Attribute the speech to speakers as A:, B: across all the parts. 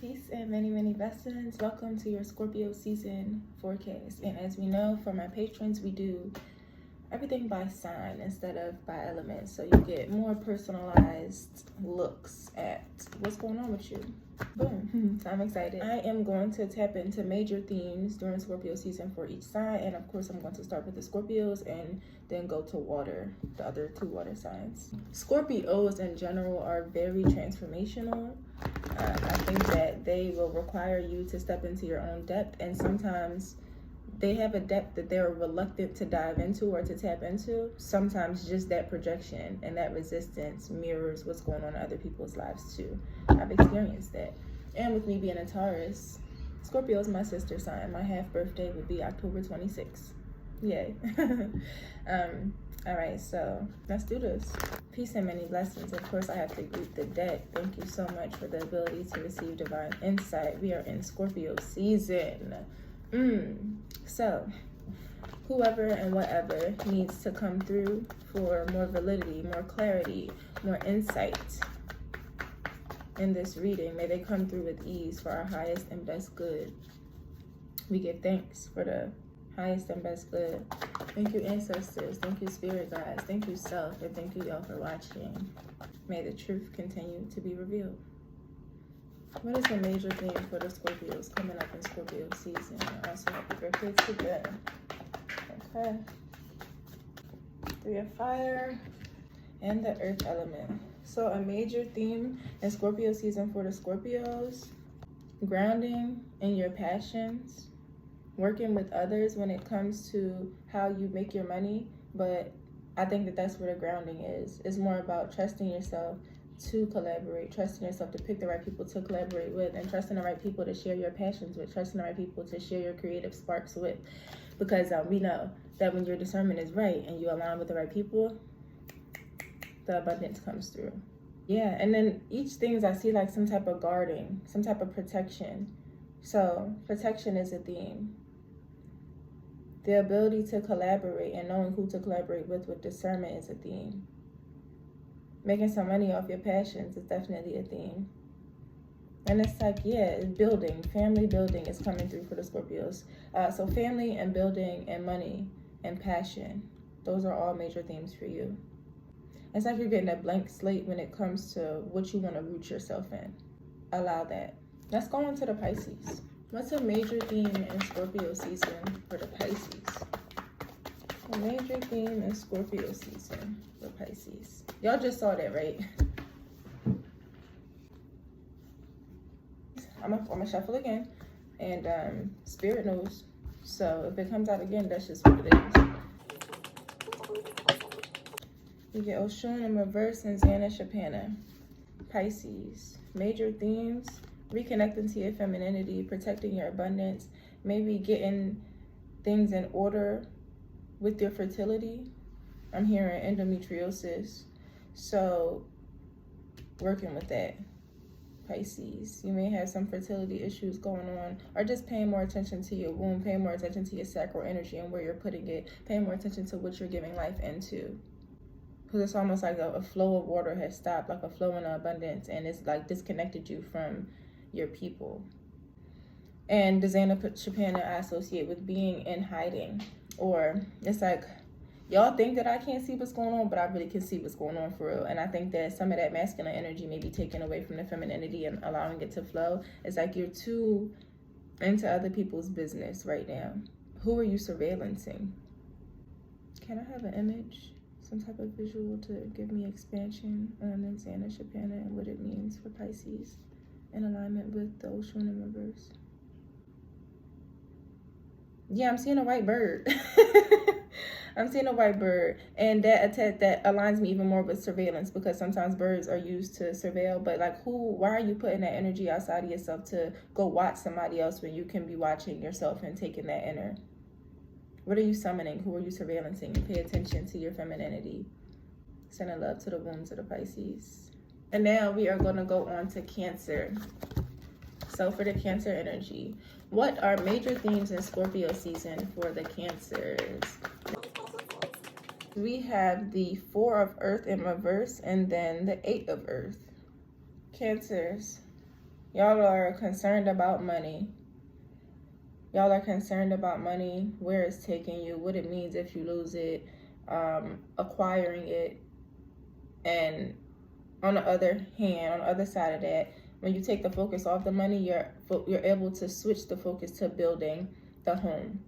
A: Peace and many, many blessings. Welcome to your Scorpio season forecast. And as we know, for my patrons, we do everything by sign instead of by element. So you get more personalized looks at what's going on with you. Boom. So I'm excited. I am going to tap into major themes during Scorpio season for each sign. And of course, I'm going to start with the Scorpios and then go to water, the other two water signs. Scorpios in general are very transformational. I think that they will require you to step into your own depth, and sometimes they have a depth that they're reluctant to dive into or to tap into. Sometimes just that projection and that resistance mirrors what's going on in other people's lives too. I've experienced that. And with me being a Taurus, Scorpio is my sister sign. My half birthday would be October 26th. Yay. All right, so let's do this. Peace and many blessings. Of course, I have to greet the deck. Thank you so much for the ability to receive divine insight. We are in Scorpio season. So, whoever and whatever needs to come through for more validity, more clarity, more insight in this reading, may they come through with ease for our highest and best good. We give thanks for the highest and best good. Thank you, ancestors. Thank you, spirit guides. Thank you, self. And thank you, y'all, for watching. May the truth continue to be revealed. What is the major theme for the Scorpios coming up in Scorpio season? Also, happy birthday to them. Okay. 3 of fire and the earth element. So a major theme in Scorpio season for the Scorpios, grounding in your passions, working with others when it comes to how you make your money. But I think that that's where the grounding is. It's more about trusting yourself to collaborate, trusting yourself to pick the right people to collaborate with, and trusting the right people to share your passions with, trusting the right people to share your creative sparks with. Because we know that when your discernment is right and you align with the right people, the abundance comes through. Yeah, and then each things I see like some type of guarding, some type of protection. So protection is a theme. The ability to collaborate and knowing who to collaborate with discernment is a theme. Making some money off your passions is definitely a theme. And it's like, yeah, building, family building is coming through for the Scorpios. So family and building and money and passion, those are all major themes for you. It's like you're getting a blank slate when it comes to what you want to root yourself in. Allow that. Let's go on to the Pisces. What's a major theme in Scorpio season for the Pisces? A major theme in Scorpio season for Pisces. Y'all just saw that, right? I'm gonna shuffle again, and Spirit knows. So if it comes out again, that's just what it is. You get Oshun in reverse and Xana Shapana. Pisces. Major themes. Reconnecting to your femininity, protecting your abundance, maybe getting things in order with your fertility. I'm hearing endometriosis, so working with that. Pisces, you may have some fertility issues going on, or just paying more attention to your womb, paying more attention to your sacral energy and where you're putting it, paying more attention to what you're giving life into. Because it's almost like a flow of water has stopped, like a flow in abundance, and it's like disconnected you from your people. And the Xana Shapana I associate with being in hiding, or it's like y'all think that I can't see what's going on, but I really can see what's going on for real. And I think that some of that masculine energy may be taken away from the femininity and allowing it to flow. It's like you're too into other people's business right now. Who are you surveillancing? Can I have an image, some type of visual to give me expansion on the Xana Shapana and what it means for Pisces in alignment with the Oshun in reverse? Yeah, I'm seeing a white bird. I'm seeing a white bird, and that aligns me even more with surveillance, because sometimes birds are used to surveil. But like, why are you putting that energy outside of yourself to go watch somebody else when you can be watching yourself and taking that inner? What are you summoning? Who are you surveillancing? And pay attention to your femininity. Sending love to the wombs of the Pisces. And now we are going to go on to Cancer. So for the Cancer energy, what are major themes in Scorpio season for the Cancers? We have the 4 of Earth in reverse and then the 8 of Earth. Cancers, Y'all are concerned about money. Y'all are concerned about money, where it's taking you, what it means if you lose it, acquiring it. And on the other hand, on the other side of that, when you take the focus off the money, you're able to switch the focus to building the home.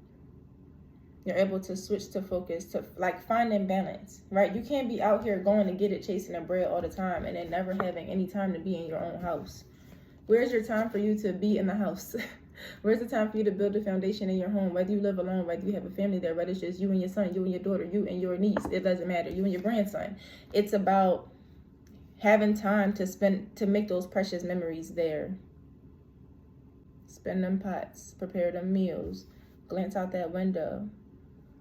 A: You're able to switch to focus to like finding balance, right? You can't be out here going to get it, chasing the bread all the time, and then never having any time to be in your own house. Where's your time for you to be in the house? Where's the time for you to build a foundation in your home? Whether you live alone, whether you have a family there, whether it's just you and your son, you and your daughter, you and your niece, it doesn't matter, you and your grandson. It's about having time to spend, to make those precious memories there. Spend them pots, prepare them meals, glance out that window,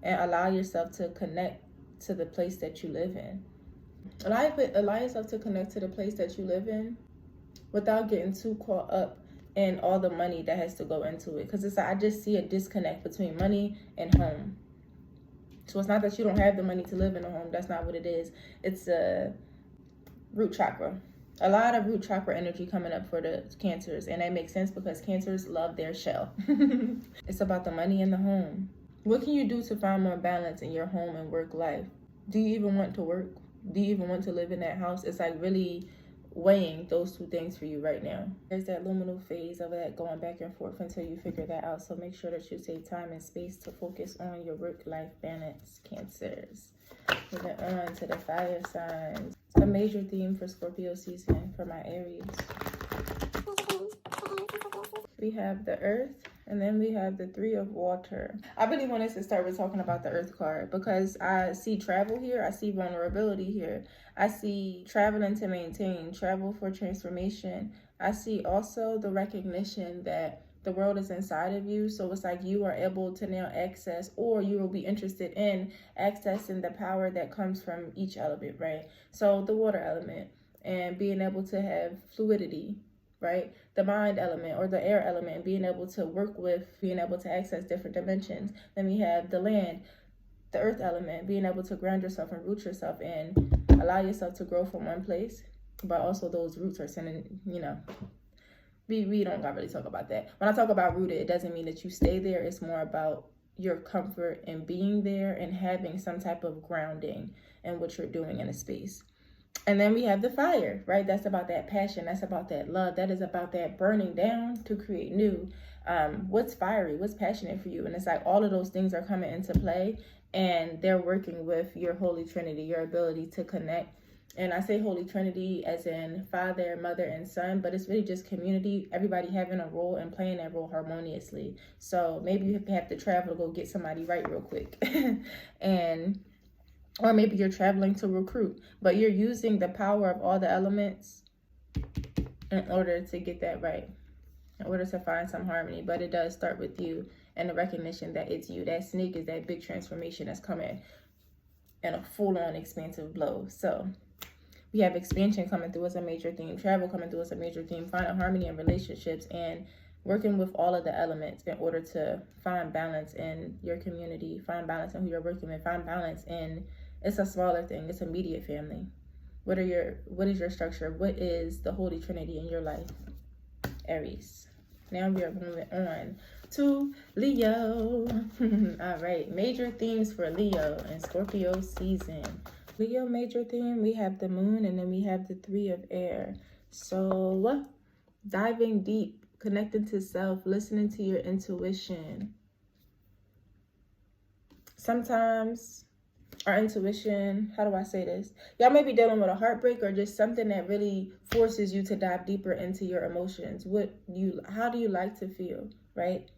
A: and allow yourself to connect to the place that you live in. Allow yourself to connect to the place that you live in without getting too caught up in all the money that has to go into it. Because I just see a disconnect between money and home. So it's not that you don't have the money to live in a home. That's not what it is. It's a root chakra. A lot of root chakra energy coming up for the Cancers. And that makes sense because Cancers love their shell. It's about the money in the home. What can you do to find more balance in your home and work life? Do you even want to work? Do you even want to live in that house? It's like really weighing those two things for you right now. There's that luminal phase of that going back and forth until you figure that out. So make sure that you take time and space to focus on your work-life balance, Cancers. Moving on to the fire signs. It's a major theme for Scorpio season for my Aries. We have the Earth, and then we have the Three of Water. I really wanted to start with talking about the Earth card because I see travel here. I see vulnerability here. I see traveling to maintain, travel for transformation. I see also the recognition that the world is inside of you. So it's like you are able to now access, or you will be interested in accessing the power that comes from each element, right? So the water element and being able to have fluidity, right? The mind element or the air element, being able to work with, being able to access different dimensions. Then we have the land, the earth element, being able to ground yourself and root yourself and allow yourself to grow from one place. But also those roots are sending, we don't gotta really talk about that. When I talk about rooted, it doesn't mean that you stay there. It's more about your comfort in being there and having some type of grounding in what you're doing in a space. And then we have the fire, right? That's about that passion. That's about that love. That is about that burning down to create new. What's fiery? What's passionate for you? And it's like all of those things are coming into play, and they're working with your Holy Trinity, your ability to connect. And I say Holy Trinity as in Father, Mother, and Son, but it's really just community, everybody having a role and playing that role harmoniously. So maybe you have to travel to go get somebody right real quick. Or maybe you're traveling to recruit, but you're using the power of all the elements in order to get that right, in order to find some harmony. But it does start with you and the recognition that it's you. That snake is that big transformation that's coming in a full-on expansive blow. So we have expansion coming through as a major theme, travel coming through as a major theme, finding harmony in relationships, and working with all of the elements in order to find balance in your community, find balance in who you're working with, find balance in, it's a smaller thing, it's immediate family. What is your structure? What is the Holy Trinity in your life? Aries. Now we are moving on to Leo. All right, major themes for Leo and Scorpio season. Leo major theme, we have the moon, and then we have the Three of Air. So diving deep, connecting to self, listening to your intuition. Sometimes our intuition, how do I say this? Y'all may be dealing with a heartbreak or just something that really forces you to dive deeper into your emotions. How do you like to feel, right?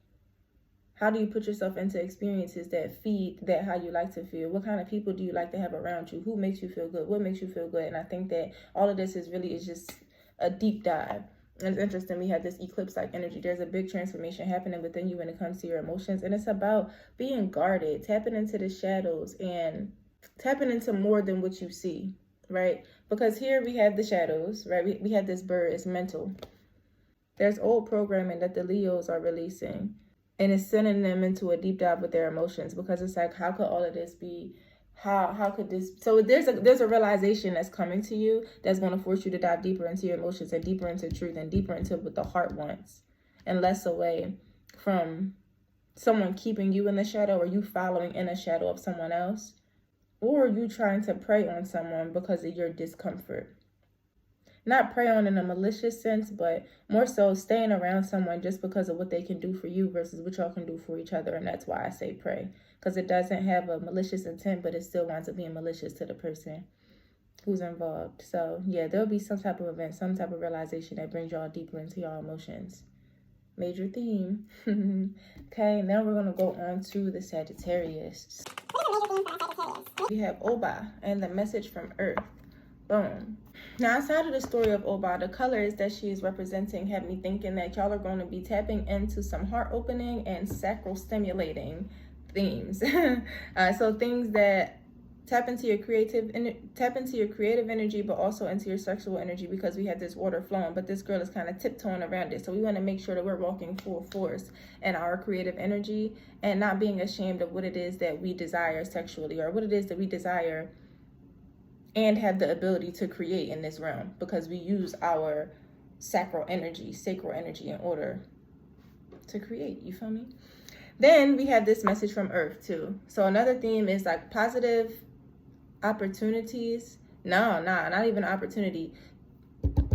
A: How do you put yourself into experiences that feed that how you like to feel? What kind of people do you like to have around you? Who makes you feel good? What makes you feel good? And I think that all of this is just a deep dive. And it's interesting, we have this eclipse-like energy. There's a big transformation happening within you when it comes to your emotions. And it's about being guarded, tapping into the shadows and tapping into more than what you see, right? Because here we have the shadows, right? We have this bird, it's mental. There's old programming that the Leos are releasing. And it's sending them into a deep dive with their emotions, because it's like, how could all of this be how could this, so there's a realization that's coming to you that's going to force you to dive deeper into your emotions and deeper into truth and deeper into what the heart wants, and less away from someone keeping you in the shadow, or you following in a shadow of someone else, or you trying to prey on someone because of your discomfort. Not prey on in a malicious sense, but more so staying around someone just because of what they can do for you versus what y'all can do for each other. And that's why I say pray, because it doesn't have a malicious intent, but it still winds up being malicious to the person who's involved. So yeah, there'll be some type of event, some type of realization that brings y'all deeper into y'all emotions. Major theme. Okay, now we're going to go on to the Sagittarius. We have Oba and the message from Earth. Boom. Now, outside of the story of Oba, the colors that she is representing have me thinking that y'all are going to be tapping into some heart opening and sacral stimulating themes. So things that tap into your creative energy, but also into your sexual energy, because we have this water flowing, but this girl is kind of tiptoeing around it. So we want to make sure that we're walking full force in our creative energy and not being ashamed of what it is that we desire sexually, or what it is that we desire and have the ability to create in this realm, because we use our sacral energy in order to create. You feel me? Then we have this message from Earth too. So another theme is like positive opportunities. Not even opportunity.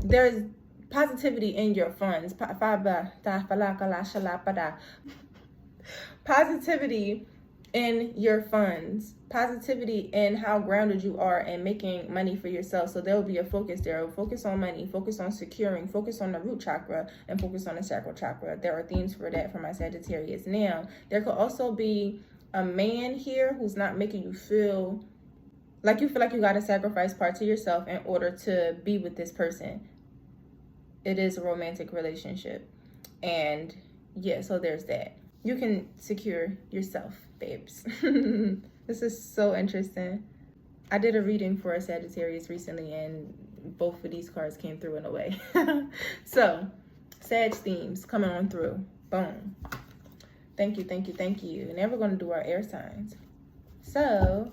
A: There's positivity in your funds. Positivity in your funds. Positivity in how grounded you are and making money for yourself. So there will be a focus there. Focus on money, focus on securing, focus on the root chakra, and focus on the sacral chakra. There are themes for that for my Sagittarius. Now, there could also be a man here who's not making you feel like you got to sacrifice parts of yourself in order to be with this person. It is a romantic relationship. And yeah, so there's that. You can secure yourself, babes. This is so interesting. I did a reading for a Sagittarius recently, and both of these cards came through in a way. So, Sag themes coming on through. Boom. Thank you. Now we're going to do our air signs. So,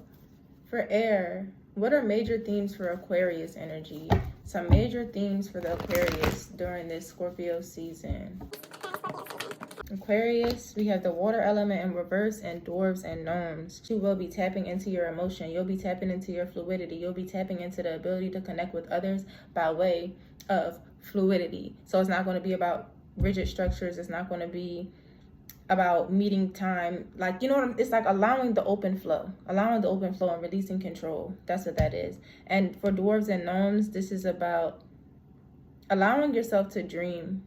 A: for air, what are major themes for Aquarius energy? Some major themes for the Aquarius during this Scorpio season. Aquarius, we have the water element in reverse and dwarves and gnomes. You will be tapping into your emotion. You'll be tapping into your fluidity. You'll be tapping into the ability to connect with others by way of fluidity. So it's not going to be about rigid structures. It's not going to be about meeting time. Like, you know what it's like, allowing the open flow and releasing control. That's what that is. And for dwarves and gnomes, this is about allowing yourself to dream.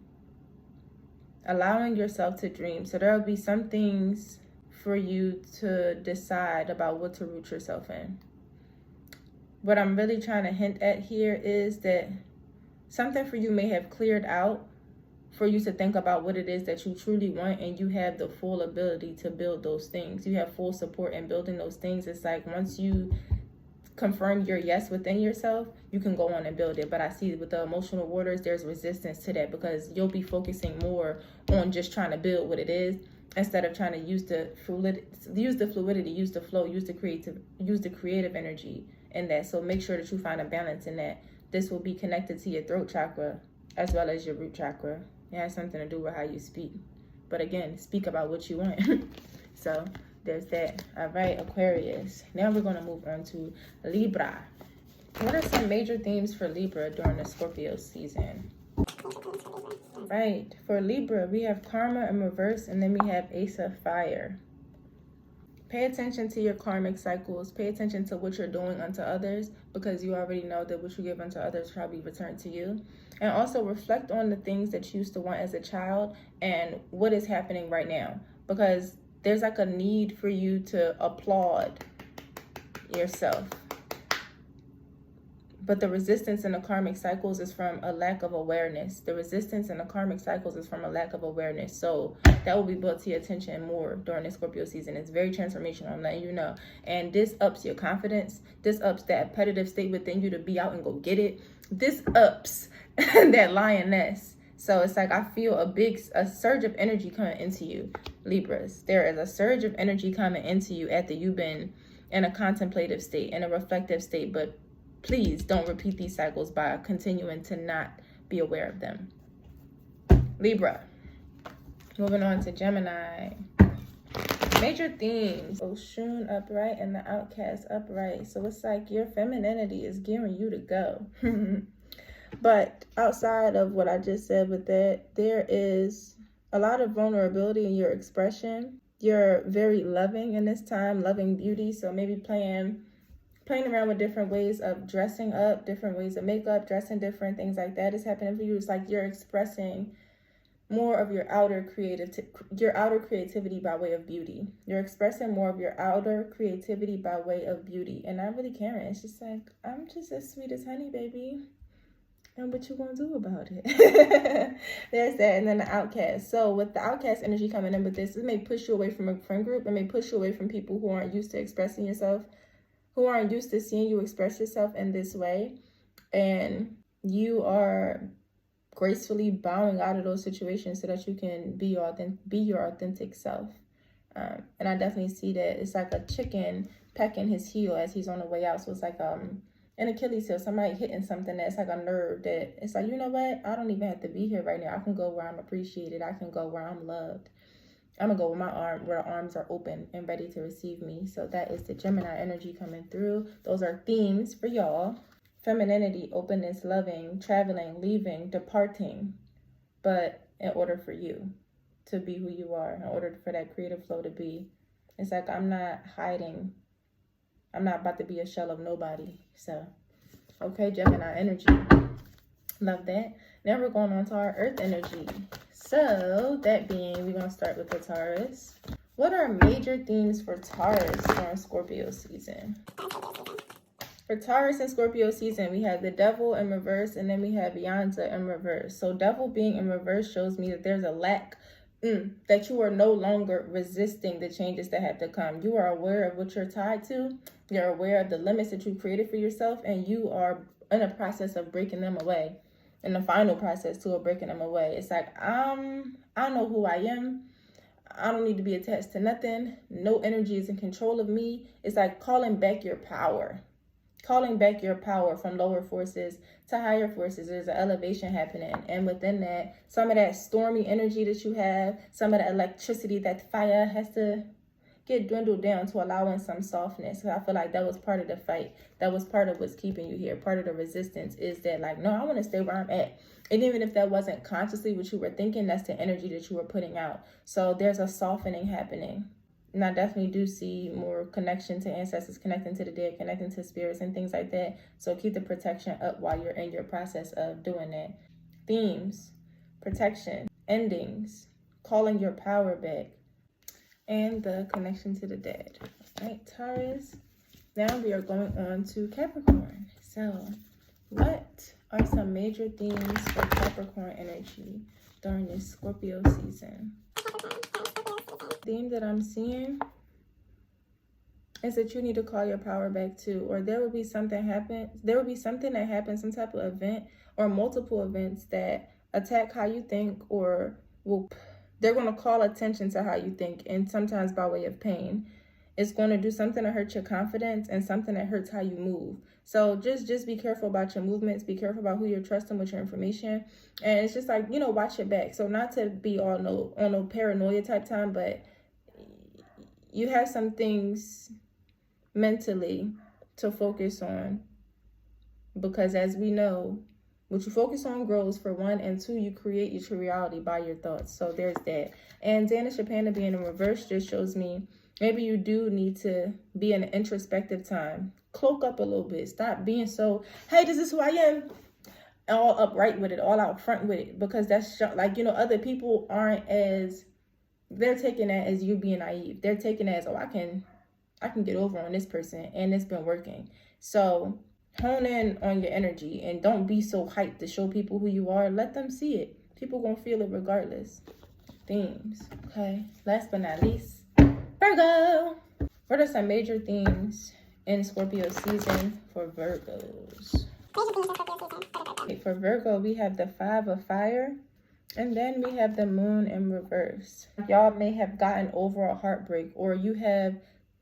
A: So there will be some things for you to decide about what to root yourself in. What I'm really trying to hint at here is that something for you may have cleared out for you to think about what it is that you truly want, and you have the full ability to build those things. You have full support in building those things. It's like once you confirm your yes within yourself, you can go on and build it. But I see with the emotional waters, there's resistance to that, because you'll be focusing more on just trying to build what it is instead of trying to use the fluidity, use the flow, use the creative energy in that. So make sure that you find a balance in that. This will be connected to your throat chakra as well as your root chakra. It has something to do with how you speak. But again, speak about what you want. So there's that. All right, Aquarius. Now we're going to move on to Libra. What are some major themes for Libra during the Scorpio season? Right. For Libra, we have karma in reverse, and then we have Ace of Fire. Pay attention to your karmic cycles. Pay attention to what you're doing unto others, because you already know that what you give unto others shall be returned to you. And also reflect on the things that you used to want as a child and what is happening right now, because there's like a need for you to applaud yourself. But the resistance in the karmic cycles is from a lack of awareness. So that will be brought to your attention more during the Scorpio season. It's very transformational, I'm letting you know. And this ups your confidence. This ups that competitive state within you to be out and go get it. This ups that lioness. So it's like I feel a surge of energy coming into you, Libras. There is a surge of energy coming into you after you've been in a contemplative state, in a reflective state. But please don't repeat these cycles by continuing to not be aware of them. Libra. Moving on to Gemini. Major themes. Oshun upright and the Outcast upright. So it's like your femininity is gearing you to go. But outside of what I just said with that, there is a lot of vulnerability in your expression. You're very loving in this time, loving beauty. So maybe playing around with different ways of dressing up, different ways of makeup, dressing different, things like that is happening for you. It's like you're expressing more of your outer creativity by way of beauty. You're expressing more of your outer creativity by way of beauty. And not really caring. It's just like, I'm just as sweet as honey, baby. And what you gonna do about it? There's that. And then the Outcast. So with the Outcast energy coming in with this, it may push you away from a friend group. It may push you away from people who aren't used to expressing yourself, who aren't used to seeing you express yourself in this way. And you are gracefully bowing out of those situations so that you can be your authentic self. And I definitely see that it's like a chicken pecking his heel as he's on the way out. So it's like an Achilles heel, somebody hitting something that's like a nerve that it's like, you know what? I don't even have to be here right now. I can go where I'm appreciated. I can go where I'm loved. I'm gonna go where the arms are open and ready to receive me. So that is the Gemini energy coming through. Those are themes for y'all. Femininity, openness, loving, traveling, leaving, departing. But in order for you to be who you are, in order for that creative flow to be, it's like I'm not hiding. I'm not about to be a shell of nobody. So, okay, Gemini energy. Love that. Now we're going on to our Earth energy. So, that being, we're going to start with the Taurus. What are major themes for Taurus during Scorpio season? For Taurus and Scorpio season, we have the Devil in reverse, and then we have Beyonce in reverse. So, Devil being in reverse shows me that there's a lack that you are no longer resisting the changes that have to come. You are aware of what you're tied to. You're aware of the limits that you created for yourself, and you are in a process of breaking them away. In the final process too of breaking them away. It's like, I know who I am. I don't need to be attached to nothing. No energy is in control of me. It's like calling back your power. Calling back your power from lower forces to higher forces. There's an elevation happening. And within that, some of that stormy energy that you have, some of the electricity, that fire has to get dwindled down to allowing some softness. So I feel like that was part of the fight. That was part of what's keeping you here. Part of the resistance is that like, no, I want to stay where I'm at. And even if that wasn't consciously what you were thinking, that's the energy that you were putting out. So there's a softening happening. And I definitely do see more connection to ancestors, connecting to the dead, connecting to spirits and things like that. So keep the protection up while you're in your process of doing that. Themes, protection, endings, calling your power back, and the connection to the dead. All right, Taurus. Now we are going on to Capricorn. So what are some major themes for Capricorn energy during this Scorpio season? Theme that I'm seeing is that you need to call your power back too, or there will be something happen. There will be something that happens, some type of event or multiple events that attack how you think, or they're going to call attention to how you think, and sometimes by way of pain. It's going to do something to hurt your confidence and something that hurts how you move. So just be careful about your movements. Be careful about who you're trusting with your information. And it's just like, watch your back. So not to be on no paranoia type time, but you have some things mentally to focus on. Because as we know, what you focus on grows, for one, and two, you create your reality by your thoughts. So there's that. And Danish Japan being in reverse just shows me maybe you do need to be in an introspective time. Cloak up a little bit. Stop being so, hey, this is who I am. All upright with it, all out front with it. Because that's like, other people aren't as, they're taking that as you being naive. They're taking it as, I can get over on this person, and it's been working. So hone in on your energy and don't be so hyped to show people who you are. Let them see it. People gonna feel it regardless. Themes. Okay. Last but not least, Virgo. What are some major themes in Scorpio season for Virgos? Okay, for Virgo, we have the 5 of Fire, and then we have the Moon in reverse. Y'all may have gotten over a heartbreak, or you have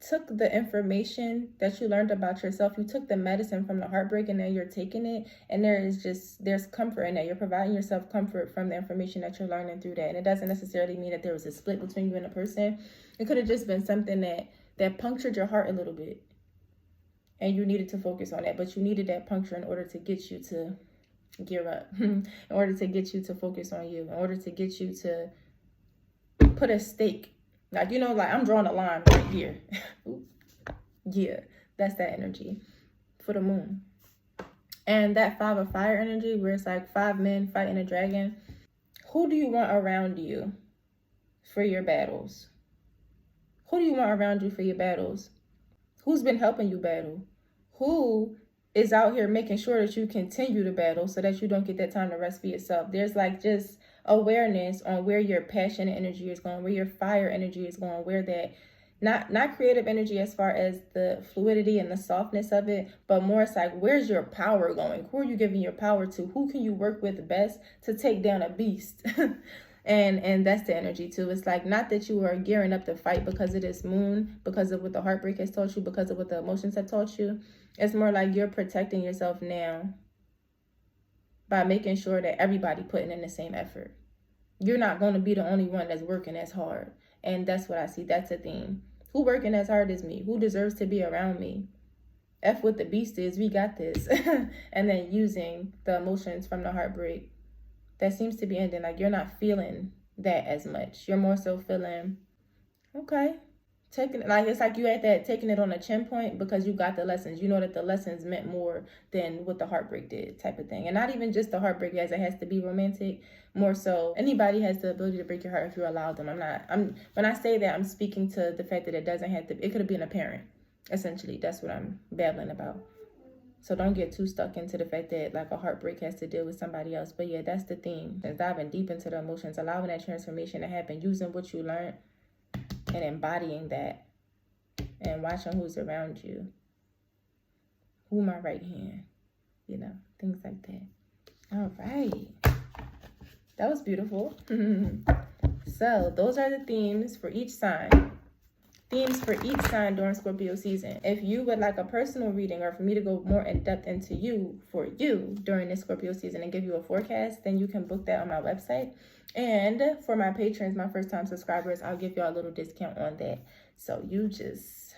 A: took the information that you learned about yourself, you took the medicine from the heartbreak, and now you're taking it, and there's comfort in that. You're providing yourself comfort from the information that you're learning through that. And it doesn't necessarily mean that there was a split between you and a person. It could have just been something that punctured your heart a little bit, and you needed to focus on that. But you needed that puncture in order to get you to gear up, in order to get you to focus on you, in order to get you to put a stake. Like, you know, like I'm drawing a line right here. Yeah, that's that energy for the moon. And that 5 of fire energy, where it's like 5 men fighting a dragon. Who do you want around you for your battles? Who do you want around you for your battles? Who's been helping you battle? Who is out here making sure that you continue to battle so that you don't get that time to rest for yourself? There's like just awareness on where your passion energy is going, where your fire energy is going, where that not creative energy as far as the fluidity and the softness of it, but more it's like, where's your power going? Who are you giving your power to? Who can you work with best to take down a beast? And that's the energy too. It's like, not that you are gearing up to fight because of this moon, because of what the heartbreak has taught you, because of what the emotions have taught you. It's more like you're protecting yourself now by making sure that everybody putting in the same effort. You're not going to be the only one that's working as hard. And that's what I see. That's a theme. Who working as hard as me? Who deserves to be around me? F what the beast is. We got this. And then using the emotions from the heartbreak. That seems to be ending. Like, you're not feeling that as much. You're more so feeling, okay. Taking, like, it's like you at that, taking it on a chin point because you got the lessons. You know that the lessons meant more than what the heartbreak did, type of thing. And not even just the heartbreak, as it has to be romantic. More so, anybody has the ability to break your heart if you allow them. When I say that, I'm speaking to the fact that it doesn't have to, it could have been a parent. Essentially, that's what I'm babbling about. So don't get too stuck into the fact that like a heartbreak has to deal with somebody else. But yeah, that's the theme. It's diving deep into the emotions, allowing that transformation to happen, using what you learned and embodying that, and watching who's around you. Who my right hand? You know, things like that. All right. That was beautiful. So those are the themes for each sign. Themes for each sign during Scorpio season. If you would like a personal reading, or for me to go more in depth into you for you during this Scorpio season and give you a forecast, then you can book that on my website. And for my patrons, my first time subscribers, I'll give y'all a little discount on that. So you just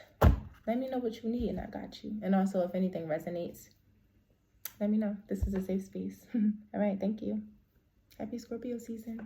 A: let me know what you need and I got you. And also, if anything resonates, let me know. This is a safe space. All right, thank you. Happy Scorpio season.